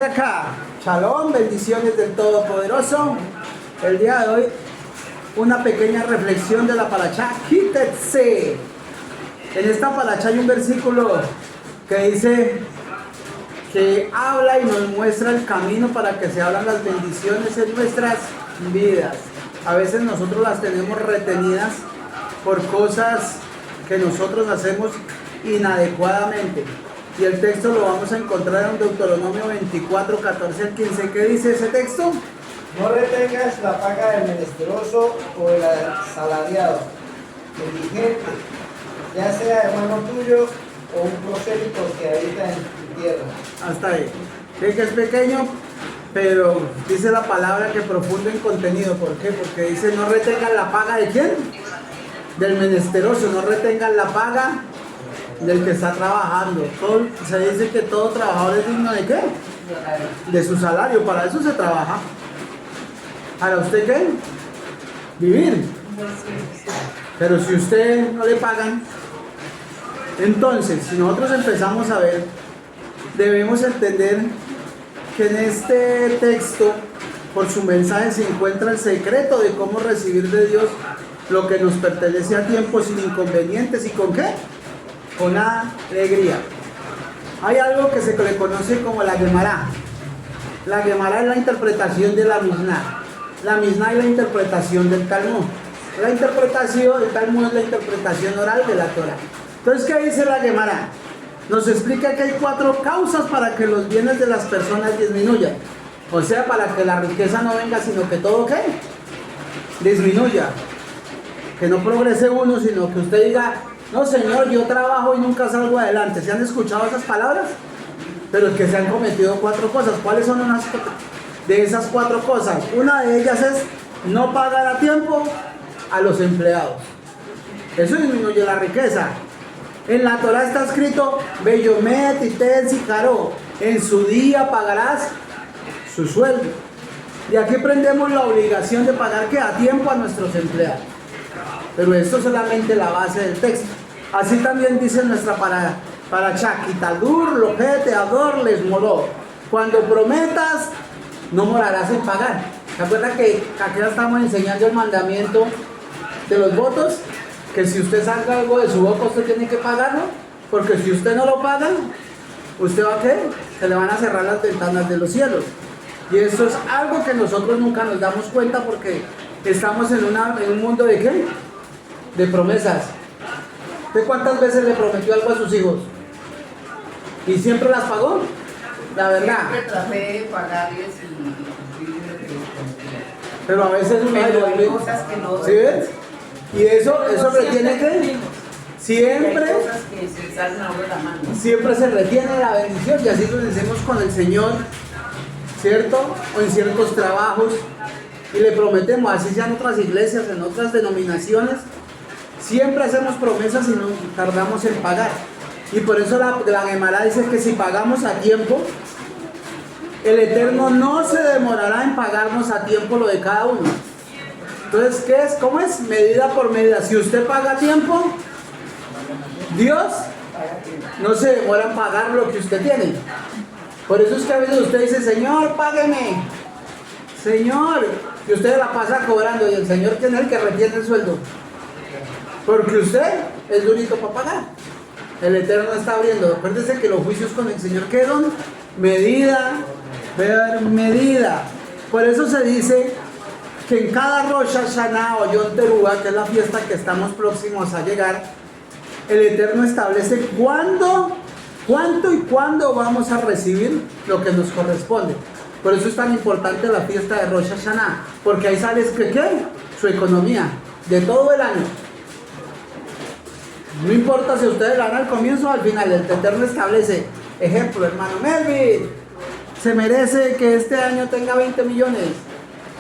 Acá, shalom, bendiciones del Todopoderoso. El día de hoy, una pequeña reflexión de la parashá Kitetse. En esta parashá hay un versículo que dice que habla y nos muestra el camino para que se abran las bendiciones en nuestras vidas. A veces nosotros las tenemos retenidas por cosas que nosotros hacemos inadecuadamente. Y el texto lo vamos a encontrar en Deuteronomio 24, 14 al 15. ¿Qué dice ese texto? No retengas la paga del menesteroso o del asalariado, del indigente, ya sea hermano tuyo o un prosélito que habita en tu tierra. Hasta ahí. Sé que es pequeño, pero dice la palabra que profundo en contenido. ¿Por qué? Porque dice no retengan la paga de ¿quién? Del menesteroso, no retengan la paga del que está trabajando. Se dice que todo trabajador es digno de ¿qué? De su salario. Para eso se trabaja. ¿Para usted qué? Vivir. Pero si usted no le pagan, entonces si nosotros empezamos a ver, debemos entender que en este texto, por su mensaje, se encuentra el secreto de cómo recibir de Dios lo que nos pertenece a tiempo, sin inconvenientes. ¿Y con qué? Con alegría. Hay algo que se le conoce como la Gemara. La Gemara es la interpretación de la Mishnah. La Mishnah es la interpretación del Talmud. La interpretación del Talmud es la interpretación oral de la Torah. Entonces, ¿qué dice la Gemara? Nos explica que hay 4 causas para que los bienes de las personas disminuyan. O sea, para que la riqueza no venga, sino que todo ¿qué? Disminuya. Que no progrese uno, sino que usted diga: no, señor, yo trabajo y nunca salgo adelante. ¿Se han escuchado esas palabras? Pero es que se han cometido 4 cosas. ¿Cuáles son unas de esas 4 cosas? Una de ellas es no pagar a tiempo a los empleados. Eso disminuye la riqueza. En la Torah está escrito: Beyomet y Ten Sicaró. En su día pagarás su sueldo. Y aquí prendemos la obligación de pagar ¿qué? A tiempo a nuestros empleados. Pero esto es solamente la base del texto. Así también dice nuestra parashá: Kitadur, Lojete, Ador, Les Moró. Cuando prometas, no morarás en pagar. ¿Se acuerdan que aquí estamos enseñando el mandamiento de los votos? Que si usted saca algo de su boca, usted tiene que pagarlo. Porque si usted no lo paga, ¿usted va a qué? Se le van a cerrar las ventanas de los cielos. Y eso es algo que nosotros nunca nos damos cuenta, porque estamos en un mundo de ¿qué? De promesas. ¿Usted cuántas veces le prometió algo a sus hijos? ¿Y siempre las pagó? La verdad. Siempre traté de pagarles y pero a veces uno hay cosas que no. ¿Sí ves? Y eso retiene ¿qué? Siempre. Hay cosas que se salen ahora de la mano. Siempre se retiene la bendición, y así lo decimos con el Señor, ¿cierto? O en ciertos trabajos. Y le prometemos, así sean otras iglesias, en otras denominaciones, siempre hacemos promesas y no tardamos en pagar. Y por eso la Gemara dice que si pagamos a tiempo, el Eterno no se demorará en pagarnos a tiempo lo de cada uno. Entonces, ¿qué es? ¿Cómo es? Medida por medida. Si usted paga a tiempo, Dios no se demora en pagar lo que usted tiene. Por eso es que a veces usted dice: Señor, págueme. Señor, y usted la pasa cobrando, y el Señor tiene el que retiene el sueldo. Porque usted es durito para pagar. El Eterno está abriendo. Acuérdese que los juicios con el Señor, ¿qué son? Medida por medida. Por eso se dice que en cada Rosh Hashanah o Yom Teruah, que es la fiesta que estamos próximos a llegar, el Eterno establece cuánto y cuándo vamos a recibir lo que nos corresponde. Por eso es tan importante la fiesta de Rosh Hashanah, porque ahí sale ¿qué? Su economía de todo el año. No importa si ustedes la dan al comienzo o al final, el Eterno establece, ejemplo, hermano Melvin, se merece que este año tenga 20 millones,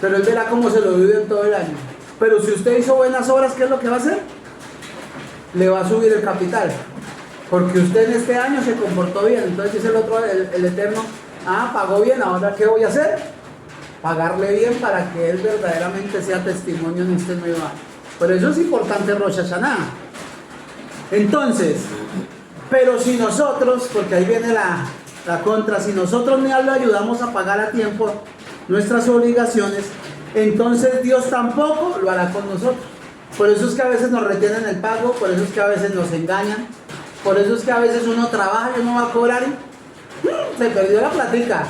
pero él verá cómo se lo vive en todo el año. Pero si usted hizo buenas obras, ¿qué es lo que va a hacer? Le va a subir el capital, porque usted en este año se comportó bien. Entonces dice el Eterno: pagó bien, ahora ¿qué voy a hacer? Pagarle bien para que él verdaderamente sea testimonio en este nuevo año. Por eso es importante Rosh Hashanah. Entonces, pero si nosotros, porque ahí viene la La contra, si nosotros no le ayudamos a pagar a tiempo nuestras obligaciones, entonces Dios tampoco lo hará con nosotros. Por eso es que a veces nos retienen el pago, por eso es que a veces nos engañan, por eso es que a veces uno trabaja y uno va a cobrar y se perdió la platica.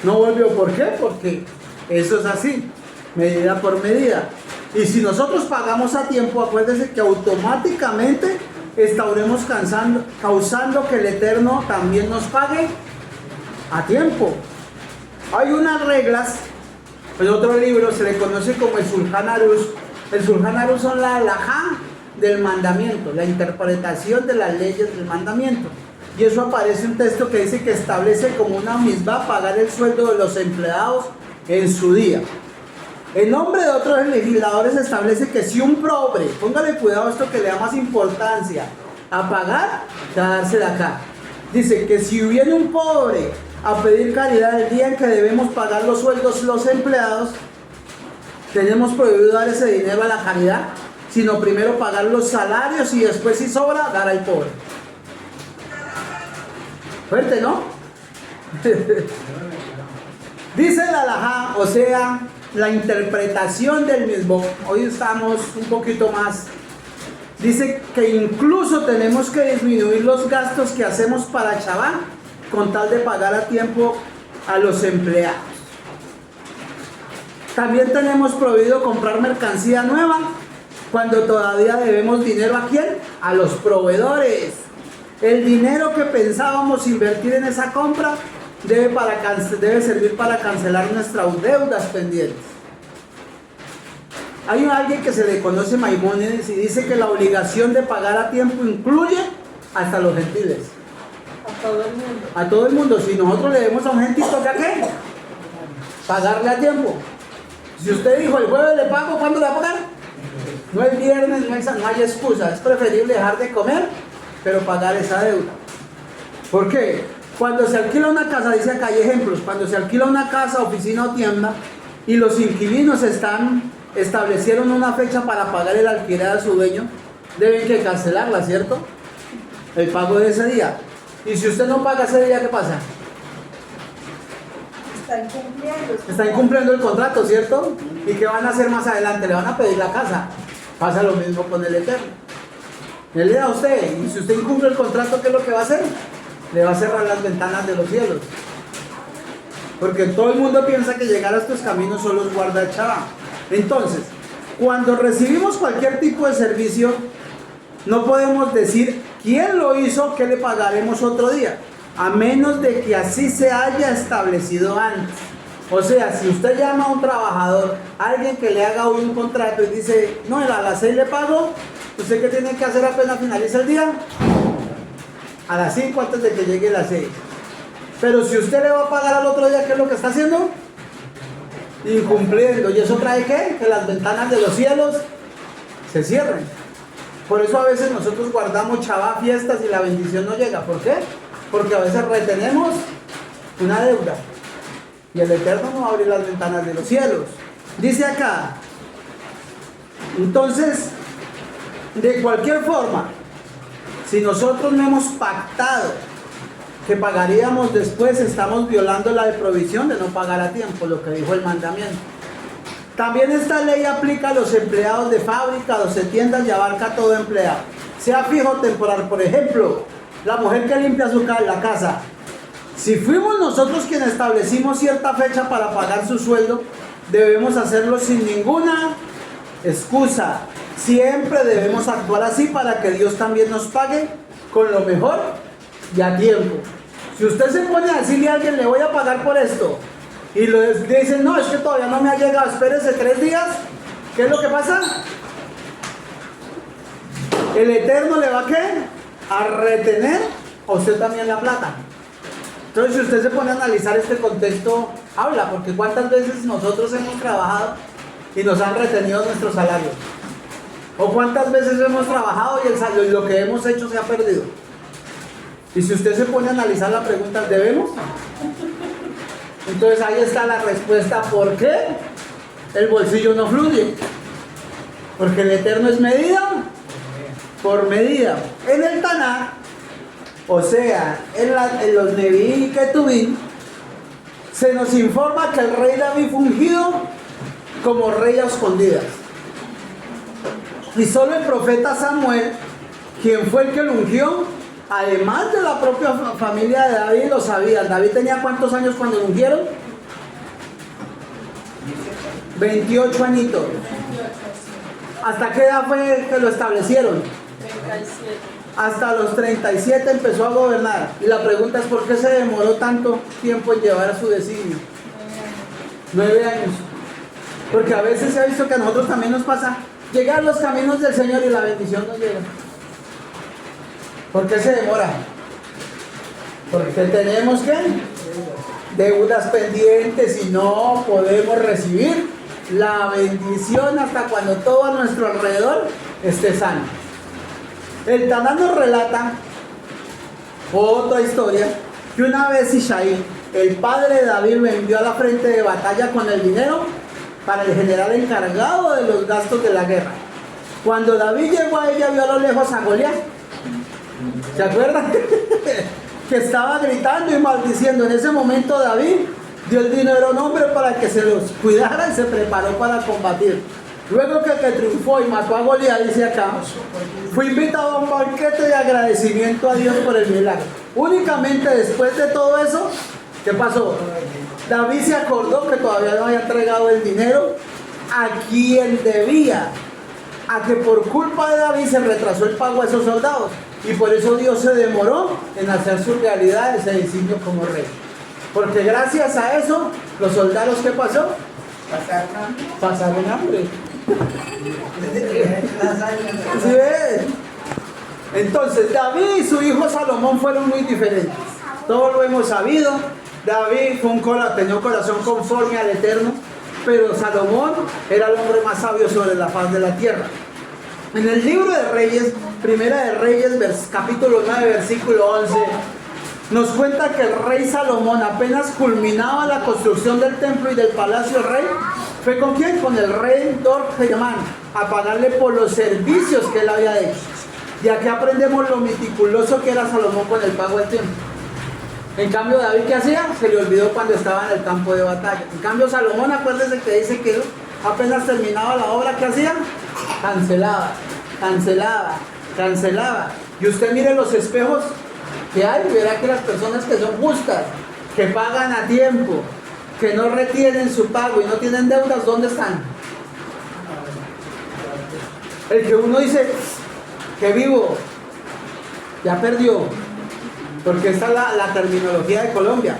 No volvió. ¿Por qué? Porque eso es así, medida por medida. Y si nosotros pagamos a tiempo, acuérdense que automáticamente estaremos causando que el Eterno también nos pague a tiempo. Hay unas reglas, en otro libro se le conoce como el Shulchan Aruch. El Shulchan Aruch son la halajá del mandamiento, la interpretación de las leyes del mandamiento. Y eso aparece un texto que dice que establece como una misbah pagar el sueldo de los empleados en su día. En nombre de otros legisladores establece que si un pobre, póngale cuidado a esto que le da más importancia a pagar, que a dársela acá. Dice que si viene un pobre a pedir caridad el día en que debemos pagar los sueldos los empleados, tenemos prohibido dar ese dinero a la caridad, sino primero pagar los salarios y después, si sobra, dar al pobre. Fuerte, ¿no? Dice la halajá, o sea, la interpretación del mismo. Hoy estamos un poquito más. Dice que incluso tenemos que disminuir los gastos que hacemos para Shabbat con tal de pagar a tiempo a los empleados. También tenemos prohibido comprar mercancía nueva cuando todavía debemos dinero. ¿A quién? A los proveedores. El dinero que pensábamos invertir en esa compra debe servir para cancelar nuestras deudas pendientes. Hay alguien que se le conoce Maimónides y dice que la obligación de pagar a tiempo incluye hasta los gentiles. A todo el mundo. A todo el mundo. Si nosotros le debemos a un gentito, ¿qué? Pagarle a tiempo. Si usted dijo el jueves le pago, ¿cuándo le va a pagar? No es viernes, no hay excusa. Es preferible dejar de comer, pero pagar esa deuda. ¿Por qué? Cuando se alquila una casa, dice acá, hay ejemplos, cuando se alquila una casa, oficina o tienda y los inquilinos establecieron una fecha para pagar el alquiler a su dueño, deben que cancelarla, ¿cierto? El pago de ese día. Y si usted no paga ese día, ¿qué pasa? Está incumpliendo el contrato, ¿cierto? ¿Y qué van a hacer más adelante? Le van a pedir la casa. Pasa lo mismo con el Eterno. Él le da a usted, y si usted incumple el contrato, ¿qué es lo que va a hacer? Le va a cerrar las ventanas de los cielos. Porque todo el mundo piensa que llegar a estos caminos solo es guardar Shabbat. Entonces, cuando recibimos cualquier tipo de servicio, no podemos decir quién lo hizo, que le pagaremos otro día, a menos de que así se haya establecido antes. O sea, si usted llama a un trabajador, alguien que le haga hoy un contrato y dice, no, a las 6 le pago, ¿usted qué tiene que hacer apenas finaliza el día? A las 5 antes de que llegue las 6. Pero si usted le va a pagar al otro día, ¿qué es lo que está haciendo? Incumpliendo. ¿Y eso trae qué? Que las ventanas de los cielos se cierren. Por eso a veces nosotros guardamos Shabbat, fiestas y la bendición no llega. ¿Por qué? Porque a veces retenemos una deuda y el Eterno no va a abrir las ventanas de los cielos. Dice acá, entonces, de cualquier forma, si nosotros no hemos pactado que pagaríamos después, estamos violando la provisión de no pagar a tiempo, lo que dijo el mandamiento. También esta ley aplica a los empleados de fábrica, de tiendas y abarca a todo empleado, sea fijo o temporal. Por ejemplo, la mujer que limpia la casa. Si fuimos nosotros quienes establecimos cierta fecha para pagar su sueldo, debemos hacerlo sin ninguna excusa. Siempre debemos actuar así para que Dios también nos pague con lo mejor y a tiempo. Si usted se pone a decirle a alguien, le voy a pagar por esto, y le dicen, no, es que todavía no me ha llegado, espérese 3 días, ¿qué es lo que pasa? El Eterno le va a, ¿qué? A retener a usted también la plata. Entonces, si usted se pone a analizar este contexto, habla, porque cuántas veces nosotros hemos trabajado y nos han retenido nuestros salarios, o cuántas veces hemos trabajado y lo que hemos hecho se ha perdido. Y si usted se pone a analizar la pregunta, ¿debemos? Entonces ahí está la respuesta. ¿Por qué el bolsillo no fluye? Porque el Eterno es medida por medida. En el Tanaj O sea, en los Neví y Ketubín, se nos informa que el rey David fue ungido como rey a escondidas. Y solo el profeta Samuel, quien fue el que lo ungió, además de la propia familia de David, lo sabía. ¿David tenía cuántos años cuando lo ungieron? 28 añitos. ¿Hasta qué edad fue que lo establecieron? 37. Hasta los 37 empezó a gobernar. Y la pregunta es: ¿por qué se demoró tanto tiempo en llevar a su designio? 9 años. Porque a veces se ha visto que a nosotros también nos pasa llegar a los caminos del Señor y la bendición no llega. ¿Por qué se demora? Porque tenemos que deudas pendientes y no podemos recibir la bendición hasta cuando todo a nuestro alrededor esté sano. El Tanán nos relata otra historia, que una vez Ishaí, el padre de David, lo envió a la frente de batalla con el dinero para el general encargado de los gastos de la guerra. Cuando David llegó a ella, vio a lo lejos a Goliat. ¿Se acuerdan? Que estaba gritando y maldiciendo. En ese momento David dio el dinero a un hombre para que se los cuidara y se preparó para combatir. Luego que triunfó y mató a Goliat, dice acá, fue invitado a un banquete de agradecimiento a Dios por el milagro. Únicamente después de todo eso, ¿qué pasó? David se acordó que todavía no había entregado el dinero a quien debía, a que por culpa de David se retrasó el pago a esos soldados. Y por eso Dios se demoró en hacer su realidad ese designio como rey. Porque gracias a eso, los soldados, ¿qué pasó? Pasaron hambre. ¿Sí ves? Entonces, David y su hijo Salomón fueron muy diferentes. Todos lo hemos sabido. David tenía un corazón conforme al Eterno, pero Salomón era el hombre más sabio sobre la faz de la tierra. En el libro de Reyes, Primera de Reyes, capítulo 9, versículo 11, nos cuenta que el rey Salomón apenas culminaba la construcción del templo y del palacio del rey. ¿Fue con quién? Con el rey Dor-Germán, a pagarle por los servicios que él había hecho. Y aquí aprendemos lo meticuloso que era Salomón con el pago del templo. En cambio, David, ¿qué hacía? Se le olvidó cuando estaba en el campo de batalla. En cambio, Salomón, acuérdense que dice que apenas terminaba la obra, ¿qué hacía? Cancelaba, cancelaba, cancelaba. Y usted mire los espejos que hay, verá que las personas que son justas, que pagan a tiempo, que no retienen su pago y no tienen deudas, ¿dónde están? El que uno dice que vivo, ya perdió, porque esta es la terminología de Colombia,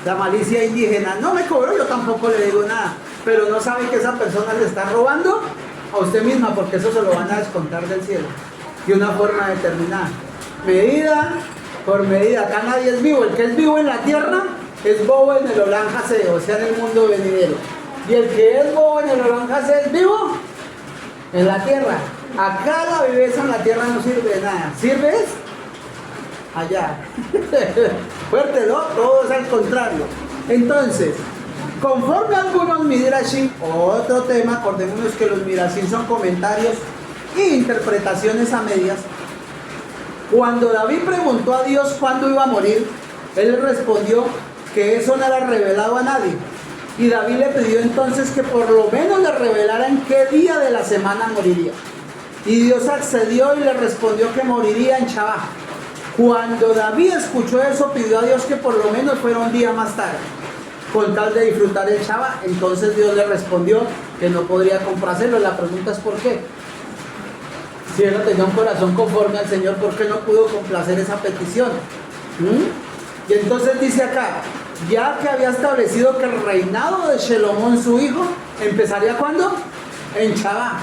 la malicia indígena. No me cobró, yo tampoco le digo nada, pero no sabe que esa persona le está robando a usted misma, porque eso se lo van a descontar del cielo de una forma determinada, medida por medida. Acá nadie es vivo. El que es vivo en la tierra es bobo en el Olanjase, o sea, en el mundo venidero. Y el que es bobo en el Olanjase es vivo en la tierra. Acá la viveza en la tierra no sirve de nada. ¿Sirve? Allá. Fuerte, ¿no? Todo es al contrario. Entonces, conforme a algunos midrashim, otro tema, acordémonos que los midrashim son comentarios e interpretaciones a medias. Cuando David preguntó a Dios cuándo iba a morir, él le respondió que eso no era revelado a nadie. Y David le pidió entonces que por lo menos le revelara en qué día de la semana moriría. Y Dios accedió y le respondió que moriría en Shabbat. Cuando David escuchó eso, pidió a Dios que por lo menos fuera un día más tarde, con tal de disfrutar el Shabbat. Entonces Dios le respondió que no podría complacerlo. La pregunta es ¿por qué? Si él no tenía un corazón conforme al Señor, ¿por qué no pudo complacer esa petición? Y entonces dice acá, ya que había establecido que el reinado de Salomón, su hijo, empezaría ¿cuándo? En Shabbat.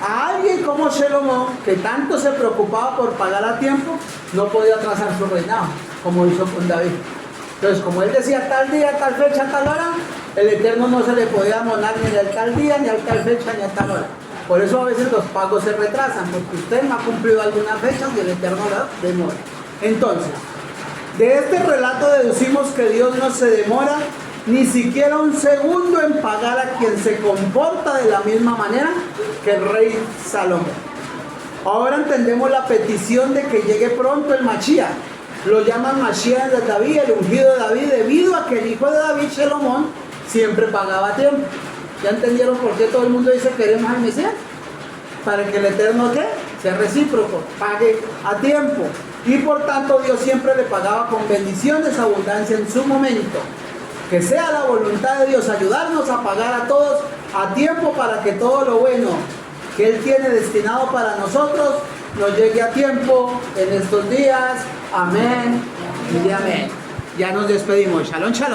A alguien como Salomón, que tanto se preocupaba por pagar a tiempo, no podía atrasar su reinado, como hizo con David. Entonces, como él decía tal día, tal fecha, tal hora, el Eterno no se le podía abonar ni al tal día, ni a tal fecha, ni a tal hora. Por eso a veces los pagos se retrasan, porque usted no ha cumplido algunas fechas y el Eterno la demora. Entonces, de este relato deducimos que Dios no se demora ni siquiera un segundo en pagar a quien se comporta de la misma manera que el rey Salomón. Ahora entendemos la petición de que llegue pronto el Mashiach. Lo llaman Mashiach de David, el ungido de David, debido a que el hijo de David, Shalomón, siempre pagaba a tiempo. ¿Ya entendieron por qué todo el mundo dice queremos al Mesías? Para que el Eterno, ¿qué? Sea recíproco, pague a tiempo. Y por tanto Dios siempre le pagaba con bendiciones, abundancia en su momento. Que sea la voluntad de Dios ayudarnos a pagar a todos a tiempo para que todo lo bueno que Él tiene destinado para nosotros nos llegue a tiempo en estos días. Amén y amén. Ya nos despedimos. Shalom, shalom.